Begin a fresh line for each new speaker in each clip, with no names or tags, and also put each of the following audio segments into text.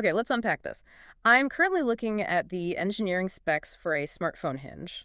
Okay, let's unpack this. I'm currently looking at the engineering specs for a smartphone hinge.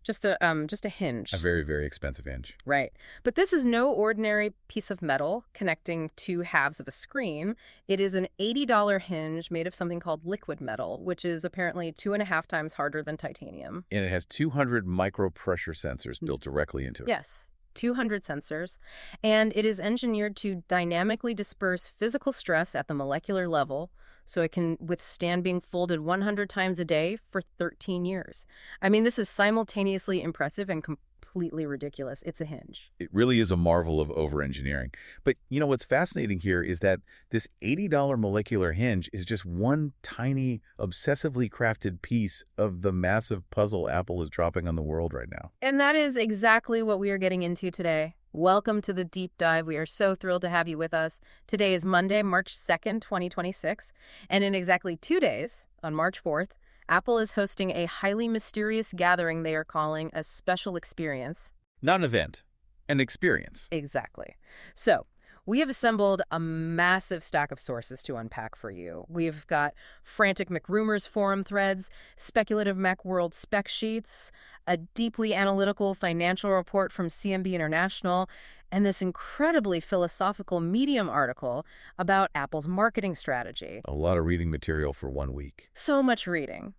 Just a
A
hinge.
very, very expensive hinge.
Right. But this is no ordinary piece of metal connecting two halves of a screen. It is an $80 hinge made of something called liquid metal, which is apparently 2.5 times harder than titanium.
And it has 200 micropressure sensors
Mm.
built directly into it.
Yes, 200 sensors. And it is engineered to dynamically disperse physical stress at the molecular level so it can withstand being folded 100 times a day for 13 years. I mean, this is simultaneously impressive and completely ridiculous. It's a hinge.
It really is a marvel of over-engineering. But you know what's fascinating here is that this $80 molecular hinge is just one tiny, obsessively crafted piece of the massive puzzle Apple is dropping on the world right now.
And that is exactly what we are getting into today. Welcome to the deep dive. We are so thrilled to have you with us. Today is Monday, March 2nd, 2026. And in exactly 2 days, on March 4th, Apple is hosting a highly mysterious gathering they are calling a special experience.
Not an event, an experience.
Exactly. So, we have assembled a massive stack of sources to unpack for you. We've got frantic McRumors forum threads, speculative Macworld spec sheets, a deeply analytical financial report from CMB International, and this incredibly philosophical Medium article about Apple's marketing strategy.
A lot of reading material for 1 week.
So much reading.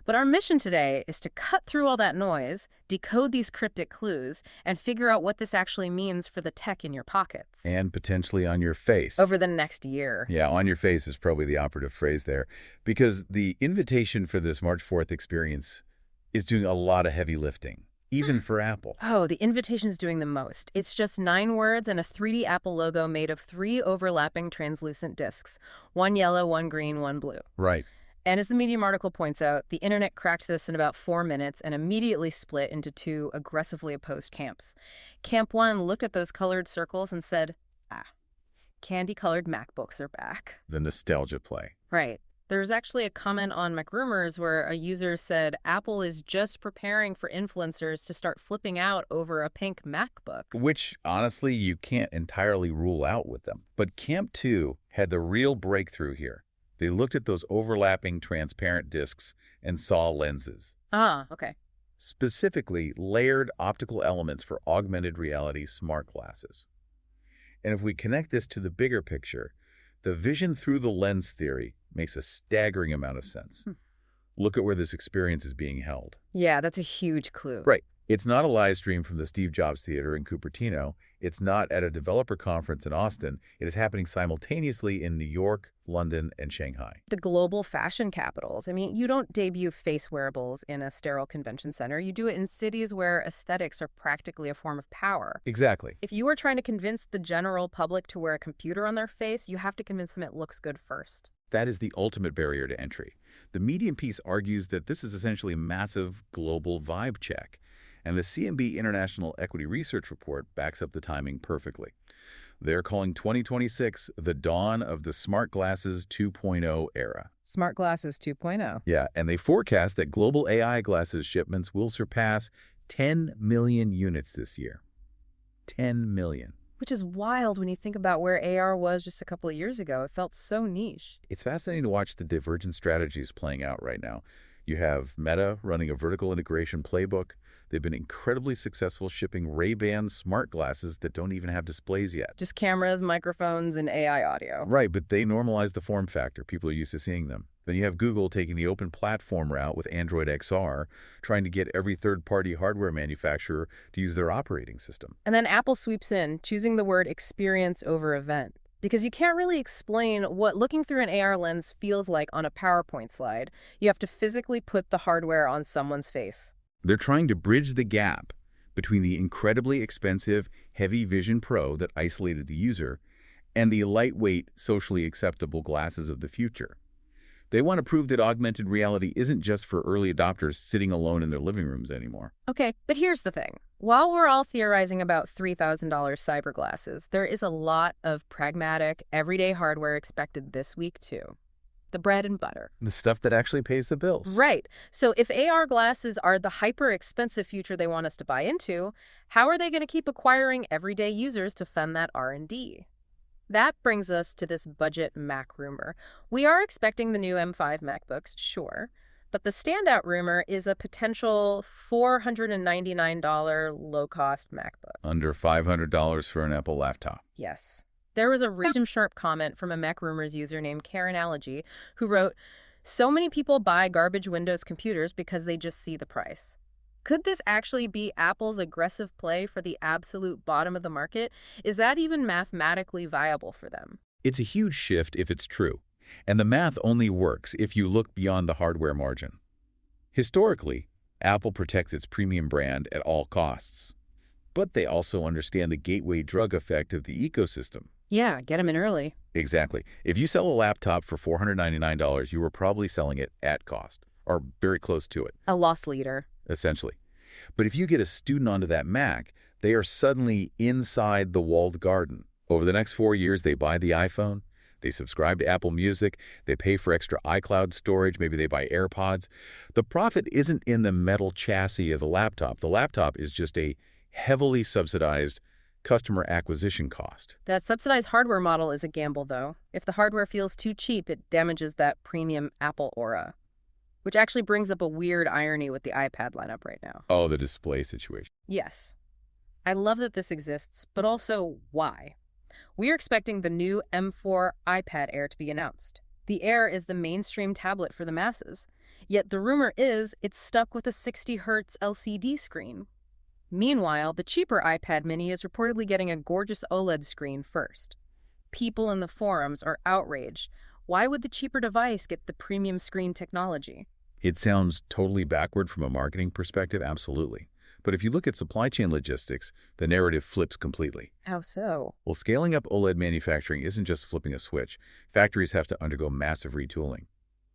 But our mission today is to cut through all that noise, decode these cryptic clues, and figure out what this actually means for the tech in your pockets.
And potentially on your face.
Over the next year.
Yeah, on your face is probably the operative phrase there. Because the invitation for this March 4th experience is doing a lot of heavy lifting, even for Apple.
Oh, the invitation is doing the most. It's just 9 words and a 3D Apple logo made of 3 overlapping translucent discs. One yellow, one green, one blue.
Right.
And as the Medium article points out, the internet cracked this in about 4 minutes and immediately split into 2 aggressively opposed camps. Camp 1 looked at those colored circles and said, candy-colored MacBooks are back.
The nostalgia play.
Right. There's actually a comment on MacRumors where a user said Apple is just preparing for influencers to start flipping out over a pink MacBook.
Which, honestly, you can't entirely rule out with them. But Camp 2 had the real breakthrough here. They looked at those overlapping transparent discs and saw lenses.
Ah, okay.
Specifically, layered optical elements for augmented reality smart glasses. And if we connect this to the bigger picture, the vision through the lens theory makes a staggering amount of sense. Look at where this experience is being held.
Yeah, that's a huge clue.
Right. It's not a live stream from the Steve Jobs Theater in Cupertino. It's not at a developer conference in Austin. It is happening simultaneously in New York, London, and Shanghai.
The global fashion capitals. I mean, you don't debut face wearables in a sterile convention center. You do it in cities where aesthetics are practically a form of power.
Exactly.
If you are trying to convince the general public to wear a computer on their face, you have to convince them it looks good first.
That is the ultimate barrier to entry. The Medium piece argues that this is essentially a massive global vibe check. And the CMB International Equity Research Report backs up the timing perfectly. They're calling 2026 the dawn of the smart glasses 2.0 era.
Smart glasses 2.0.
Yeah, and they forecast that global AI glasses shipments will surpass 10 million units this year. 10 million.
Which is wild when you think about where AR was just a couple of years ago. It felt so niche.
It's fascinating to watch the divergent strategies playing out right now. You have Meta running a vertical integration playbook. They've been incredibly successful shipping Ray-Ban smart glasses that don't even have displays yet.
Just cameras, microphones, and AI audio.
Right, but they normalize the form factor. People are used to seeing them. Then you have Google taking the open platform route with Android XR, trying to get every third-party hardware manufacturer to use their operating system.
And then Apple sweeps in, choosing the word experience over event. Because you can't really explain what looking through an AR lens feels like on a PowerPoint slide. You have to physically put the hardware on someone's face.
They're trying to bridge the gap between the incredibly expensive Heavy Vision Pro that isolated the user and the lightweight, socially acceptable glasses of the future. They want to prove that augmented reality isn't just for early adopters sitting alone in their living rooms anymore.
Okay, but here's the thing. While we're all theorizing about $3,000 cyber glasses, there is a lot of pragmatic, everyday hardware expected this week, too. The bread and butter.
The stuff that actually pays the bills.
Right. So if AR glasses are the hyper-expensive future they want us to buy into, how are they going to keep acquiring everyday users to fund that R&D? That brings us to this budget Mac rumor. We are expecting the new M5 MacBooks, sure, but the standout rumor is a potential $499 low-cost MacBook.
Under $500 for an Apple laptop.
Yes. There was a recent sharp comment from a Mac Rumors user named Karen Allergy who wrote, "So many people buy garbage Windows computers because they just see the price." Could this actually be Apple's aggressive play for the absolute bottom of the market? Is that even mathematically viable for them?
It's a huge shift if it's true, and the math only works if you look beyond the hardware margin. Historically, Apple protects its premium brand at all costs, but they also understand the gateway drug effect of the ecosystem.
Yeah, get them in early.
Exactly. If you sell a laptop for $499, you were probably selling it at cost, or very close to it,
A loss leader.
essentially. But if you get a student onto that Mac, they are suddenly inside the walled garden. Over the next 4 years, they buy the iPhone, they subscribe to Apple Music, they pay for extra iCloud storage, maybe they buy AirPods. The profit isn't in the metal chassis of the laptop. The laptop is just a heavily subsidized customer acquisition cost.
That subsidized hardware model is a gamble, though. If the hardware feels too cheap, it damages that premium Apple aura. Which actually brings up a weird irony with the iPad lineup right now.
Oh, the display situation.
Yes. I love that this exists, but also why? We are expecting the new M4 iPad Air to be announced. The Air is the mainstream tablet for the masses. Yet the rumor is it's stuck with a 60 Hz LCD screen. Meanwhile, the cheaper iPad mini is reportedly getting a gorgeous OLED screen first. People in the forums are outraged. Why would the cheaper device get the premium screen technology?
It sounds totally backward from a marketing perspective, absolutely. But if you look at supply chain logistics, the narrative flips completely.
How so?
Well, scaling up OLED manufacturing isn't just flipping a switch. Factories have to undergo massive retooling.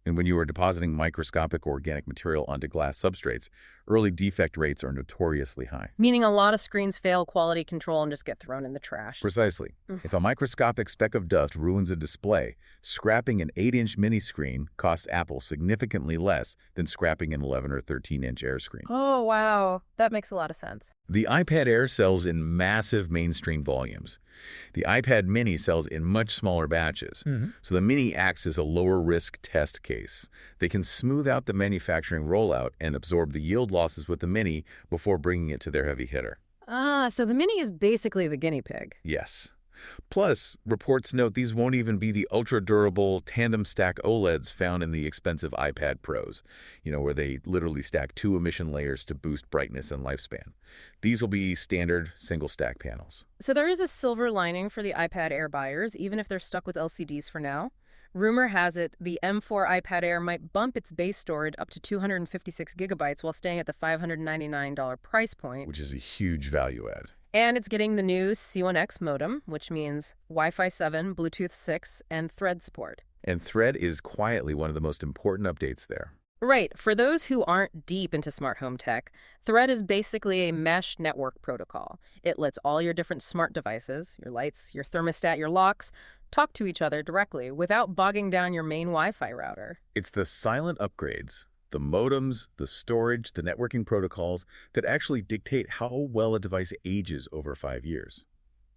And when you are depositing microscopic organic material onto glass substrates, early defect rates are notoriously high.
Meaning a lot of screens fail quality control and just get thrown in the trash.
Precisely. If a microscopic speck of dust ruins a display, scrapping an 8-inch mini screen costs Apple significantly less than scrapping an 11 or 13-inch Air screen.
Oh, wow. That makes a lot of sense.
The iPad Air sells in massive mainstream volumes. The iPad mini sells in much smaller batches. So the mini acts as a lower-risk test case. They can smooth out the manufacturing rollout and absorb the yield losses with the mini before bringing it to their heavy hitter.
So the mini is basically the guinea pig.
Yes. Plus, reports note these won't even be the ultra-durable tandem stack OLEDs found in the expensive iPad Pros, where they literally stack 2 emission layers to boost brightness and lifespan. These will be standard single-stack panels.
So there is a silver lining for the iPad Air buyers, even if they're stuck with LCDs for now. Rumor has it the M4 iPad Air might bump its base storage up to 256 gigabytes while staying at the $599 price point.
Which is a huge value add.
And it's getting the new C1X modem, which means Wi-Fi 7, Bluetooth 6, and Thread support.
And Thread is quietly one of the most important updates there.
Right. For those who aren't deep into smart home tech, Thread is basically a mesh network protocol. It lets all your different smart devices, your lights, your thermostat, your locks, talk to each other directly without bogging down your main Wi-Fi router.
It's the silent upgrades, the modems, the storage, the networking protocols that actually dictate how well a device ages over 5 years.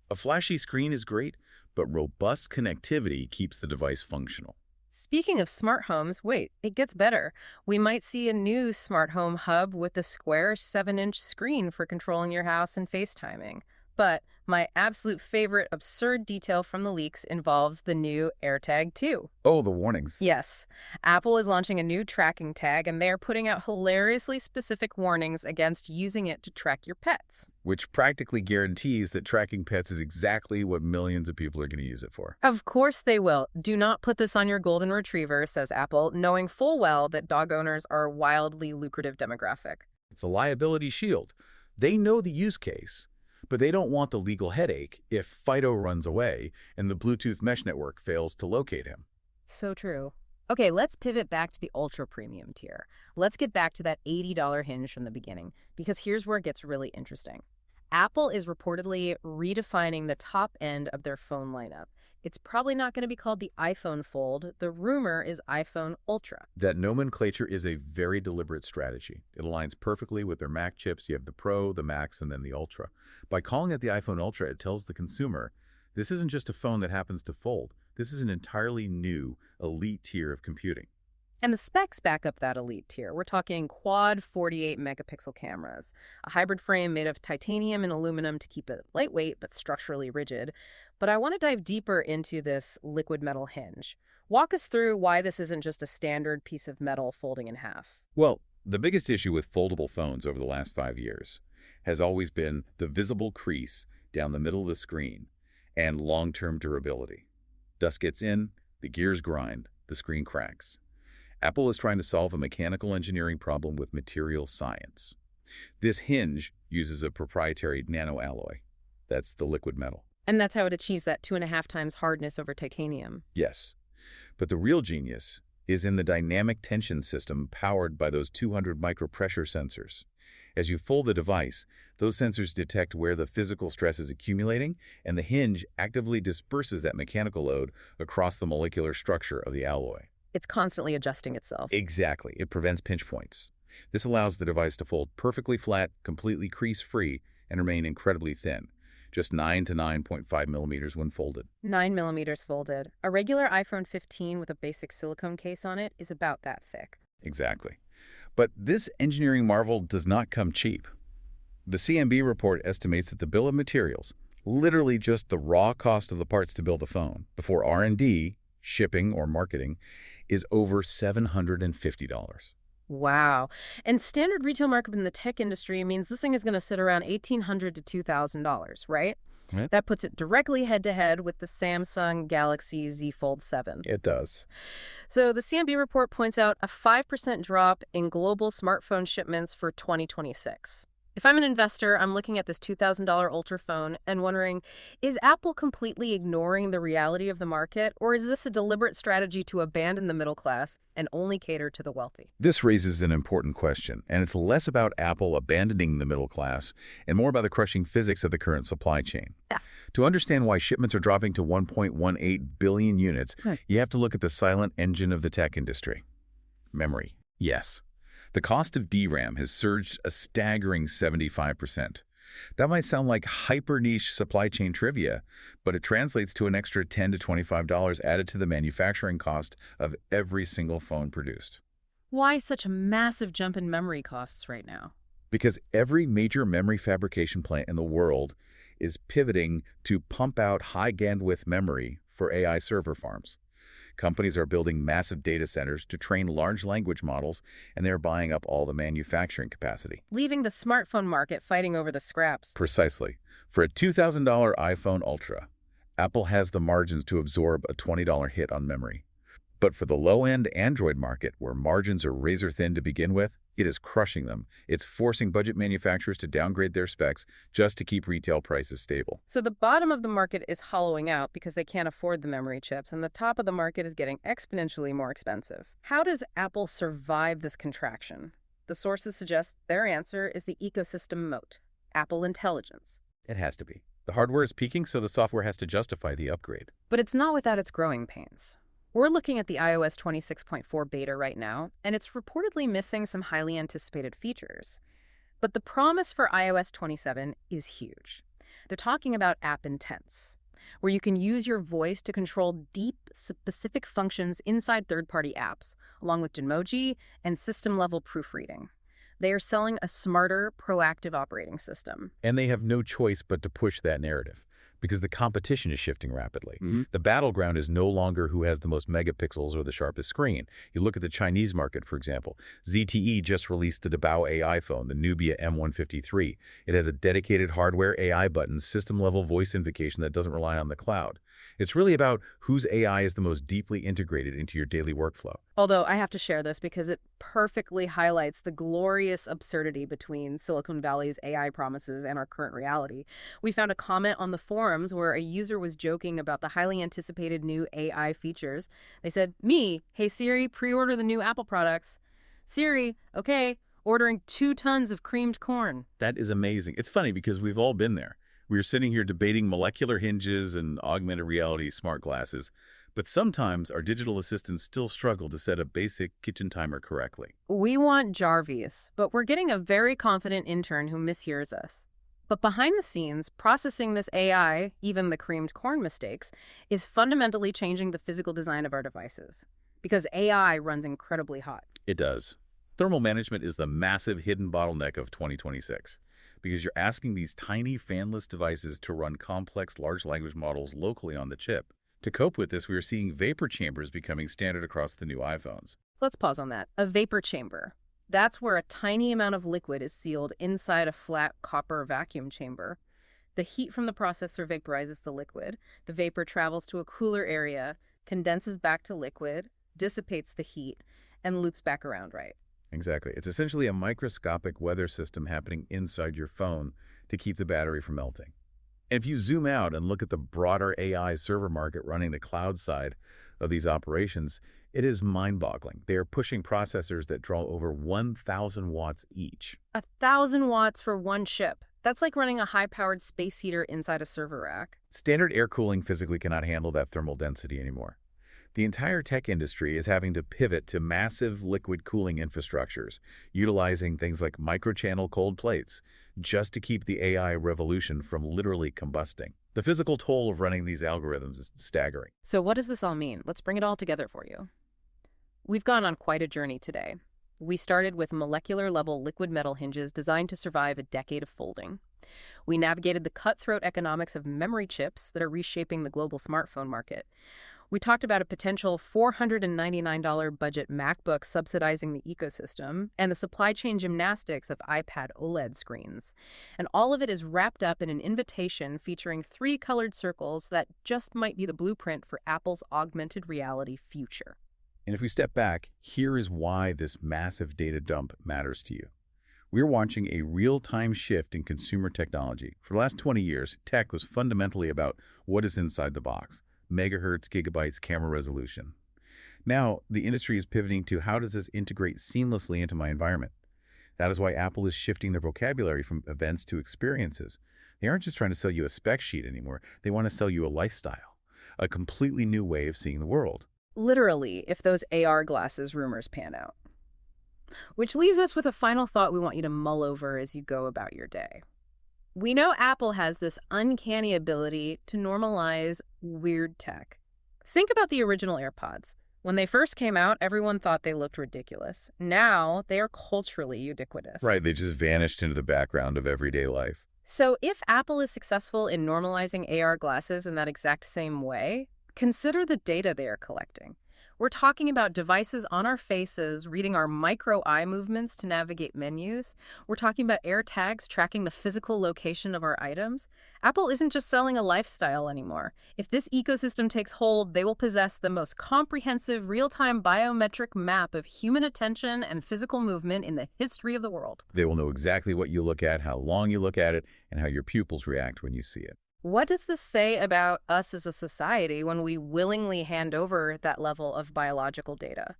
A flashy screen is great, but robust connectivity keeps the device functional.
Speaking of smart homes, wait, it gets better. We might see a new smart home hub with a square 7-inch screen for controlling your house and FaceTiming. But my absolute favorite absurd detail from the leaks involves the new AirTag 2.
Oh, the warnings.
Yes, Apple is launching a new tracking tag, and they are putting out hilariously specific warnings against using it to track your pets.
Which practically guarantees that tracking pets is exactly what millions of people are going to use it for.
Of course they will. Do not put this on your golden retriever, says Apple, knowing full well that dog owners are a wildly lucrative demographic.
It's a liability shield. They know the use case, but they don't want the legal headache if Fido runs away and the Bluetooth mesh network fails to locate him.
So true. Okay, let's pivot back to the ultra premium tier. Let's get back to that $80 hinge from the beginning, because here's where it gets really interesting. Apple is reportedly redefining the top end of their phone lineup. It's probably not going to be called the iPhone Fold. The rumor is iPhone Ultra.
That nomenclature is a very deliberate strategy. It aligns perfectly with their Mac chips. You have the Pro, the Max, and then the Ultra. By calling it the iPhone Ultra, it tells the consumer This isn't just a phone that happens to fold. This is an entirely new, elite tier of computing.
And the specs back up that elite tier. We're talking quad 48 megapixel cameras, a hybrid frame made of titanium and aluminum to keep it lightweight but structurally rigid. But I want to dive deeper into this liquid metal hinge. Walk us through why this isn't just a standard piece of metal folding in half.
Well, the biggest issue with foldable phones over the last 5 years has always been the visible crease down the middle of the screen and long-term durability. Dust gets in, the gears grind, the screen cracks. Apple is trying to solve a mechanical engineering problem with material science. This hinge uses a proprietary nanoalloy. That's the liquid metal.
And that's how it achieves that 2.5 times hardness over titanium.
Yes, but the real genius is in the dynamic tension system powered by those 200 micropressure sensors. As you fold the device, those sensors detect where the physical stress is accumulating, and the hinge actively disperses that mechanical load across the molecular structure of the alloy.
It's constantly adjusting itself.
Exactly. It prevents pinch points. This allows the device to fold perfectly flat, completely crease-free, and remain incredibly thin, just 9 to 9.5 millimeters when folded.
9 millimeters folded. A regular iPhone 15 with a basic silicone case on it is about that thick.
Exactly. But this engineering marvel does not come cheap. The CMB report estimates that the bill of materials, literally just the raw cost of the parts to build the phone, before R&D, shipping, or marketing, is over $750.
Wow. And standard retail markup in the tech industry means this thing is going to sit around $1,800 to $2,000, right?
Right.
That puts it directly head-to-head with the Samsung Galaxy Z Fold 7.
It does.
So the CMB report points out a 5% drop in global smartphone shipments for 2026. If I'm an investor, I'm looking at this $2,000 Ultra phone and wondering, is Apple completely ignoring the reality of the market, or is this a deliberate strategy to abandon the middle class and only cater to the wealthy?
This raises an important question, and it's less about Apple abandoning the middle class and more about the crushing physics of the current supply chain.
Yeah.
To understand why shipments are dropping to 1.18 billion units, you have to look at the silent engine of the tech industry. Memory. Yes. The cost of DRAM has surged a staggering 75%. That might sound like hyper-niche supply chain trivia, but it translates to an extra $10 to $25 added to the manufacturing cost of every single phone produced.
Why such a massive jump in memory costs right now?
Because every major memory fabrication plant in the world is pivoting to pump out high-bandwidth memory for AI server farms. Companies are building massive data centers to train large language models, and they're buying up all the manufacturing capacity.
Leaving the smartphone market fighting over the scraps.
Precisely. For a $2,000 iPhone Ultra, Apple has the margins to absorb a $20 hit on memory. But for the low-end Android market, where margins are razor-thin to begin with, it is crushing them. It's forcing budget manufacturers to downgrade their specs just to keep retail prices stable.
So the bottom of the market is hollowing out because they can't afford the memory chips, and the top of the market is getting exponentially more expensive. How does Apple survive this contraction? The sources suggest their answer is the ecosystem moat, Apple Intelligence.
It has to be. The hardware is peaking, so the software has to justify the upgrade.
But it's not without its growing pains. We're looking at the iOS 26.4 beta right now, and it's reportedly missing some highly anticipated features. But the promise for iOS 27 is huge. They're talking about app intents, where you can use your voice to control deep, specific functions inside third-party apps, along with Genmoji and system-level proofreading. They are selling a smarter, proactive operating system.
And they have no choice but to push that narrative, because the competition is shifting rapidly. The battleground is no longer who has the most megapixels or the sharpest screen. You look at the Chinese market, for example. ZTE just released the Debao AI phone, the Nubia M153. It has a dedicated hardware AI button, system-level voice invocation that doesn't rely on the cloud. It's really about whose AI is the most deeply integrated into your daily workflow.
Although I have to share this because it perfectly highlights the glorious absurdity between Silicon Valley's AI promises and our current reality. We found a comment on the forums where a user was joking about the highly anticipated new AI features. They said, "Me, hey Siri, pre-order the new Apple products." Siri, okay, ordering 2 tons of creamed corn.
That is amazing. It's funny because we've all been there. We're sitting here debating molecular hinges and augmented reality smart glasses, but sometimes our digital assistants still struggle to set a basic kitchen timer correctly.
We want Jarvis, but we're getting a very confident intern who mishears us. But behind the scenes, processing this AI, even the creamed corn mistakes, is fundamentally changing the physical design of our devices. Because AI runs incredibly hot.
It does. Thermal management is the massive hidden bottleneck of 2026 because you're asking these tiny fanless devices to run complex large language models locally on the chip. To cope with this, we are seeing vapor chambers becoming standard across the new iPhones.
Let's pause on that. A vapor chamber. That's where a tiny amount of liquid is sealed inside a flat copper vacuum chamber. The heat from the processor vaporizes the liquid. The vapor travels to a cooler area, condenses back to liquid, dissipates the heat, and loops back around, right?
Exactly. It's essentially a microscopic weather system happening inside your phone to keep the battery from melting. And if you zoom out and look at the broader AI server market running the cloud side of these operations, it is mind-boggling. They are pushing processors that draw over 1,000 watts each.
1,000 watts for one chip. That's like running a high-powered space heater inside a server rack.
Standard air cooling physically cannot handle that thermal density anymore. The entire tech industry is having to pivot to massive liquid cooling infrastructures, utilizing things like microchannel cold plates, just to keep the AI revolution from literally combusting. The physical toll of running these algorithms is staggering.
So what does this all mean? Let's bring it all together for you. We've gone on quite a journey today. We started with molecular-level liquid metal hinges designed to survive a decade of folding. We navigated the cutthroat economics of memory chips that are reshaping the global smartphone market. We talked about a potential $499 budget MacBook subsidizing the ecosystem and the supply chain gymnastics of iPad OLED screens. And all of it is wrapped up in an invitation featuring 3 colored circles that just might be the blueprint for Apple's augmented reality future.
And if we step back, here is why this massive data dump matters to you. We're watching a real-time shift in consumer technology. For the last 20 years, tech was fundamentally about what is inside the box. Megahertz, gigabytes, camera resolution. Now, the industry is pivoting to how does this integrate seamlessly into my environment? That is why Apple is shifting their vocabulary from events to experiences. They aren't just trying to sell you a spec sheet anymore. They want to sell you a lifestyle, a completely new way of seeing the world.
Literally, if those AR glasses rumors pan out. Which leaves us with a final thought we want you to mull over as you go about your day. We know Apple has this uncanny ability to normalize weird tech. Think about the original AirPods. When they first came out, everyone thought they looked ridiculous. Now, they are culturally ubiquitous.
Right, they just vanished into the background of everyday life.
So if Apple is successful in normalizing AR glasses in that exact same way, consider the data they are collecting. We're talking about devices on our faces reading our micro eye movements to navigate menus. We're talking about AirTags tracking the physical location of our items. Apple isn't just selling a lifestyle anymore. If this ecosystem takes hold, they will possess the most comprehensive real-time biometric map of human attention and physical movement in the history of the world.
They will know exactly what you look at, how long you look at it, and how your pupils react when you see it.
What does this say about us as a society when we willingly hand over that level of biological data?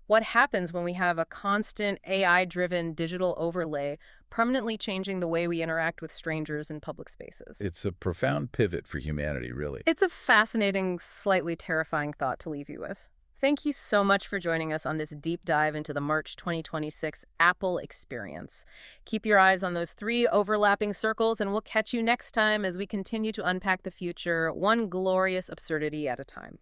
What happens when we have a constant AI-driven digital overlay permanently changing the way we interact with strangers in public spaces?
It's a profound pivot for humanity, really.
It's a fascinating, slightly terrifying thought to leave you with. Thank you so much for joining us on this deep dive into the March 2026 Apple experience. Keep your eyes on those 3 overlapping circles, and we'll catch you next time as we continue to unpack the future, one glorious absurdity at a time.